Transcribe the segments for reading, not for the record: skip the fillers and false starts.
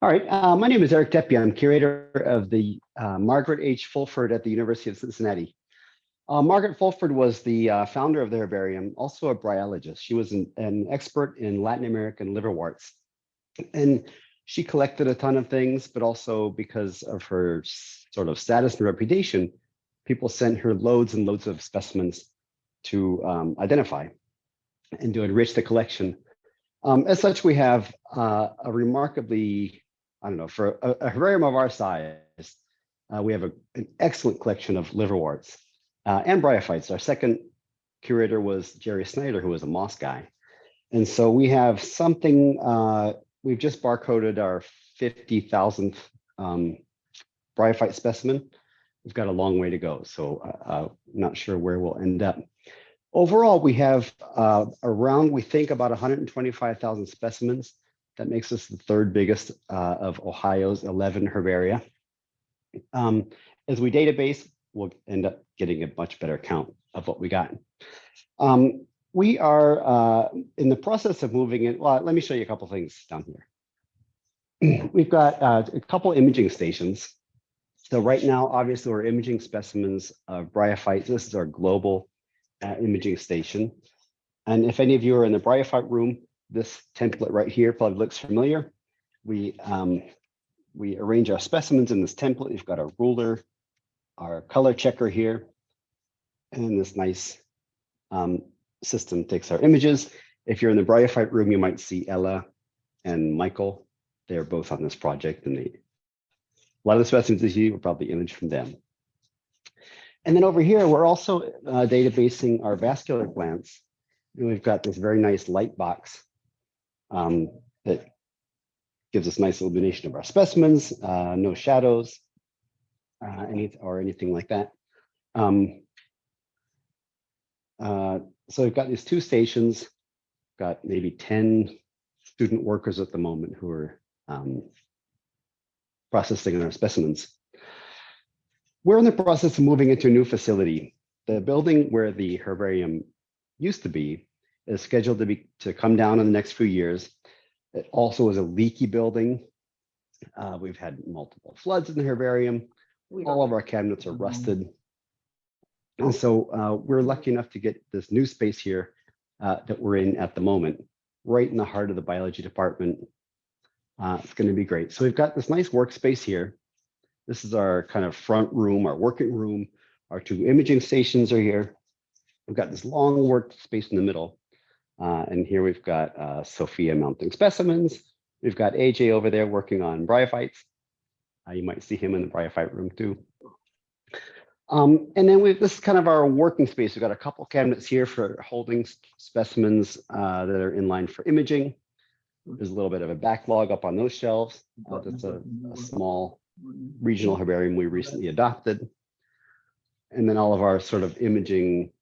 All right, my name is Eric Tepe. I'm curator of the Margaret H. Fulford at the University of Cincinnati. Margaret Fulford was the founder of the herbarium, also a bryologist. She was an expert in Latin American liverworts. And she collected a ton of things, but also because of her sort of status and reputation, people sent her loads and loads of specimens to identify and to enrich the collection. As such, we have a remarkably, I don't know, for a herbarium of our size, we have an excellent collection of liverworts and bryophytes. Our second curator was Jerry Snyder, who was a moss guy. And so we have something, we've just barcoded our 50,000th bryophyte specimen. We've got a long way to go, so not sure where we'll end up. Overall, we have around, we think, about 125,000 specimens. That makes us the third biggest of Ohio's 11 herbaria. As we database, we'll end up getting a much better count of what we got. We are in the process of moving in. Well, let me show you a couple things down here. We've got a couple imaging stations. So right now, obviously, we're imaging specimens of bryophytes. This is our global imaging station. And if any of you are in the bryophyte room, this template right here probably looks familiar. We arrange our specimens in this template. We've got our ruler, our color checker here, and this nice system takes our images. If you're in the bryophyte room, you might see Ella and Michael. They're both on this project, and a lot of the specimens you see were probably imaged from them. And then over here, we're also databasing our vascular plants. And we've got this very nice light box that gives us nice illumination of our specimens, no shadows, anything like that. So we've got these two stations, got maybe 10 student workers at the moment who are processing our specimens. We're in the process of moving into a new facility. The building where the herbarium used to be is scheduled to come down in the next few years. It also is a leaky building. We've had multiple floods in the herbarium. All of our cabinets are rusted. And so we're lucky enough to get this new space here that we're in at the moment, right in the heart of the biology department. It's going to be great. So we've got this nice workspace here. This is our kind of front room, our working room. Our two imaging stations are here. We've got this long workspace in the middle. And here we've got Sophia mounting specimens. We've got AJ over there working on bryophytes. You might see him in the bryophyte room too. And then this is kind of our working space. We've got a couple cabinets here for holding specimens that are in line for imaging. There's a little bit of a backlog up on those shelves. That's a small regional herbarium we recently adopted. And then all of our sort of imaging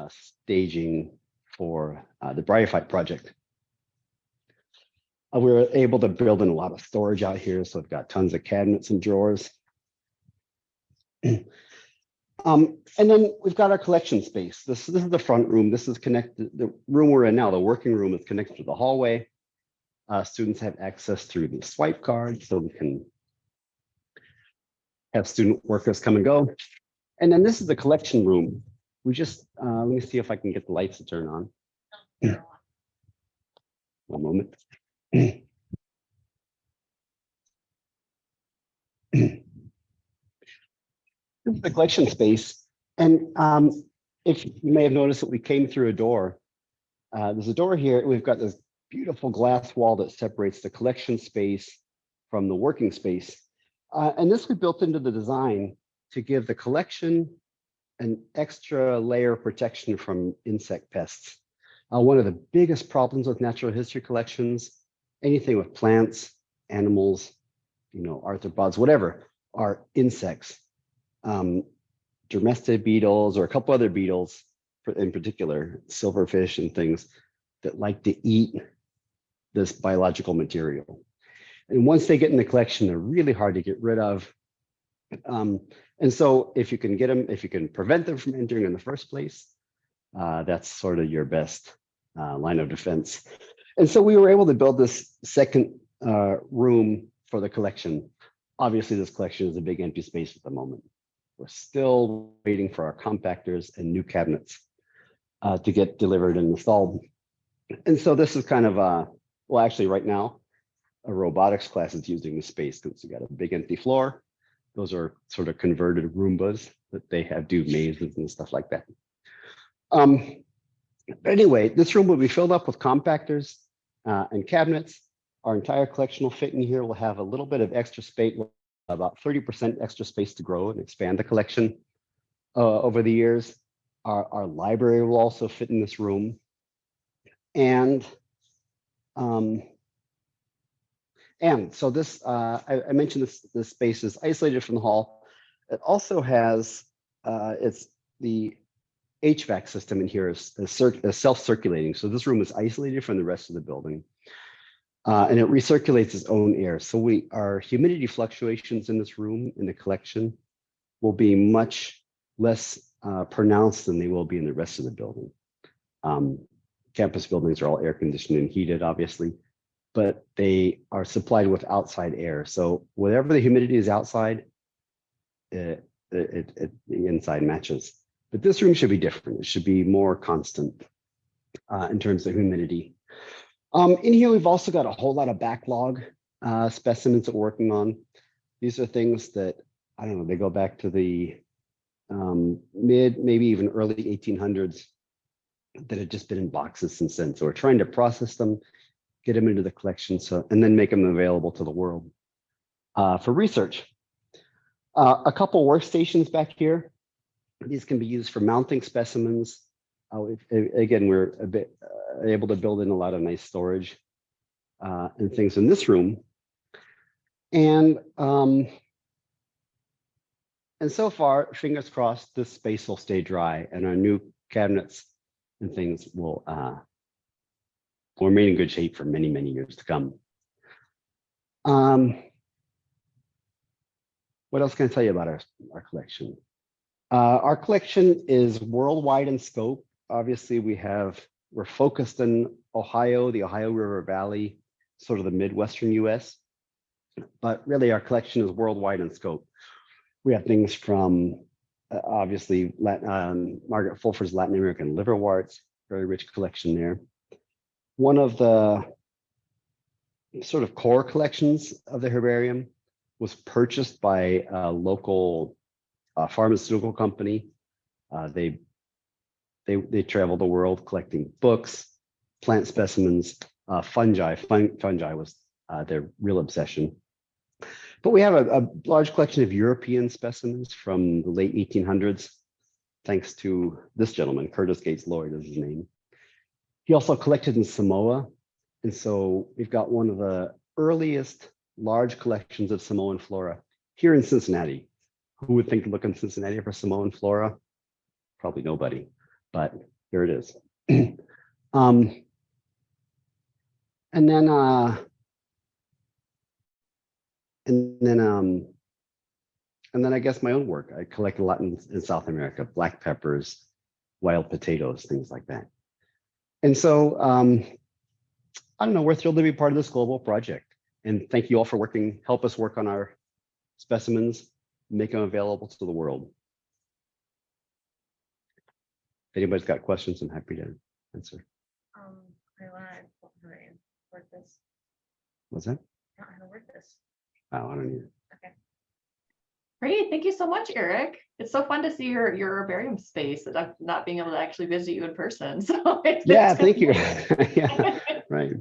staging for the bryophyte project. We were able to build in a lot of storage out here, so we've got tons of cabinets and drawers. And then we've got our collection space. This is the front room. This is connected, the room we're in now, the working room, is connected to the hallway. Students have access through the swipe card, so we can have student workers come and go. And then this is the collection room. We just, let me see if I can get the lights to turn on. One moment. This is the collection space. And if you may have noticed that we came through a door. There's a door here. We've got this beautiful glass wall that separates the collection space from the working space. And this we built into the design to give the collection an extra layer of protection from insect pests. One of the biggest problems with natural history collections, anything with plants, animals, arthropods, whatever, are insects. Dermestid beetles or a couple other beetles in particular, silverfish and things that like to eat this biological material. And once they get in the collection, they're really hard to get rid of. And so if you can get them, if you can prevent them from entering in the first place, that's sort of your best line of defense. And so we were able to build this second room for the collection. Obviously, this collection is a big empty space at the moment. We're still waiting for our compactors and new cabinets to get delivered and installed. And so this is kind of, well, actually right now, a robotics class is using the space because we got a big empty floor. Those are sort of converted Roombas that they have do mazes and stuff like that. Anyway, this room will be filled up with compactors and cabinets. Our entire collection will fit in here. We'll have a little bit of extra space, about 30% extra space to grow and expand the collection over the years. Our library will also fit in this room. And so this, I mentioned this space is isolated from the hall. It also has, it's the HVAC system in here is self-circulating. So this room is isolated from the rest of the building. And it recirculates its own air. So our humidity fluctuations in this room, in the collection, will be much less pronounced than they will be in the rest of the building. Campus buildings are all air conditioned and heated, obviously, but they are supplied with outside air. So whatever the humidity is outside, the inside matches. But this room should be different. It should be more constant in terms of humidity. In here, we've also got a whole lot of backlog specimens that we're working on. These are things that, I don't know, they go back to the maybe even early 1800s that had just been in boxes since then. So we're trying to process them, get them into the collection, and then make them available to the world for research. A couple workstations back here. These can be used for mounting specimens. Again, we're a bit able to build in a lot of nice storage and things in this room. And so far, fingers crossed, this space will stay dry and our new cabinets and things will remain in good shape for many, many years to come. What else can I tell you about our collection? Our collection is worldwide in scope. Obviously, we're focused in Ohio, the Ohio River Valley, sort of the Midwestern US, but really our collection is worldwide in scope. We have things from obviously Margaret Fulford's Latin American liverworts, very rich collection there. One of the sort of core collections of the herbarium was purchased by a local pharmaceutical company. They travel the world collecting books, plant specimens, fungi. Fungi was their real obsession. But we have a large collection of European specimens from the late 1800s, thanks to this gentleman, Curtis Gates Lloyd is his name. He also collected in Samoa. And so we've got one of the earliest large collections of Samoan flora here in Cincinnati. Who would think to look in Cincinnati for Samoan flora? Probably nobody, but here it is. And then I guess my own work. I collect a lot in South America, black peppers, wild potatoes, things like that. And so I don't know, we're thrilled to be part of this global project. And thank you all for help us work on our specimens, make them available to the world. If anybody's got questions, I'm happy to answer. I want to work this. What's that? I don't know how to work this. Oh, I don't need it. Okay. Great, thank you so much, Eric. It's so fun to see your herbarium space, and I'm not being able to actually visit you in person. So yeah, thank you. Yeah, right.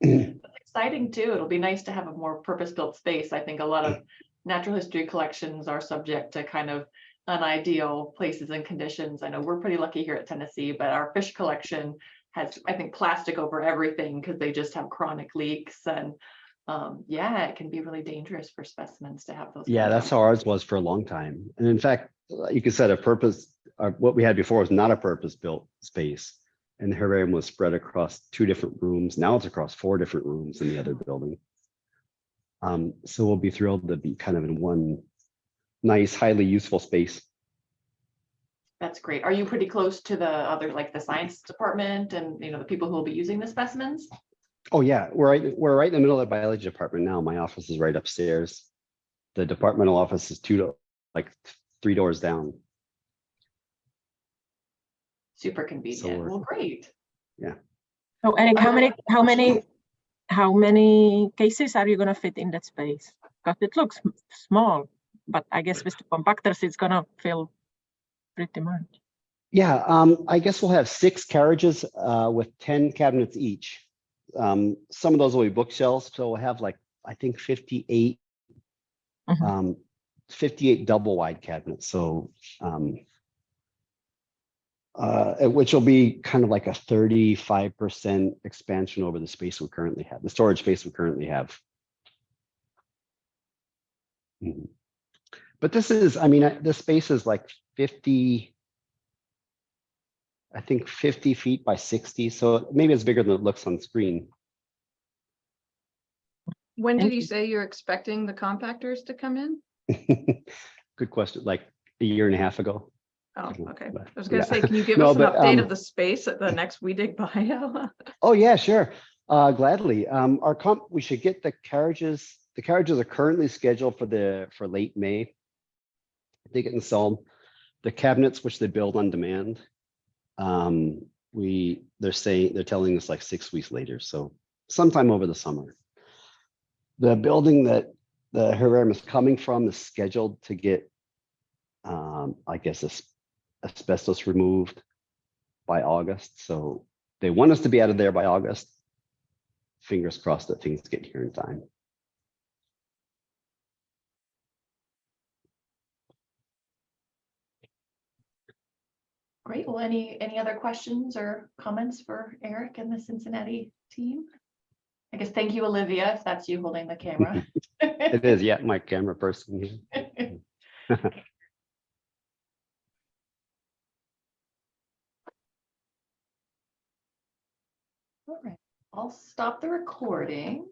It's exciting too. It'll be nice to have a more purpose-built space. I think a lot of natural history collections are subject to kind of unideal places and conditions. I know we're pretty lucky here at Tennessee, but our fish collection has, I think, plastic over everything because they just have chronic leaks, and yeah, it can be really dangerous for specimens to have those. Yeah, that's how ours was for a long time. And in fact, you could say what we had before was not a purpose-built space. And the herbarium was spread across 2 different rooms. Now it's across 4 different rooms in the other building. So we'll be thrilled to be kind of in one nice, highly useful space. That's great. Are you pretty close to the other, like the science department and the people who will be using the specimens? Oh yeah, we're right in the middle of the biology department now. My office is right upstairs. The departmental office is like 3 doors down. Super convenient. we're- Well, great. So Eric, Are there how many cases are you gonna fit in that space? Because it looks small, but I guess with the compactors, it's gonna fill pretty much. Yeah, I guess we'll have 6 carriages with 10 cabinets each. Some of those will be bookshelves, so we'll have like, I think 58, Mhm. 58 double wide cabinets. So which will be kind of like a 35% expansion over the space we currently have, the storage space we currently have. Mhm. But this is, I mean, this space is like 50, I think 50 feet by 60. So maybe it's bigger than it looks on screen. When did Thank you you. say you're expecting the compactors to come in? Good question. Like a year and a half ago. Oh, okay. But, I was gonna yeah. say, can you give No, us an but, update of the space at the next WeDigBio? Oh yeah, sure. Gladly. We should get the carriages. The carriages are currently scheduled for late May. They get installed. The cabinets, which they build on demand, they're telling us like 6 weeks later. So sometime over the summer. The building that the herbarium is coming from is scheduled to get, I guess, asbestos removed by August. So they want us to be out of there by August. Fingers crossed that things get here in time. Great. Well, any other questions or comments for Eric and the Cincinnati team? I guess thank you, Olivia, if that's you holding the camera. It is, yeah, my camera person here. All right, I'll stop the recording.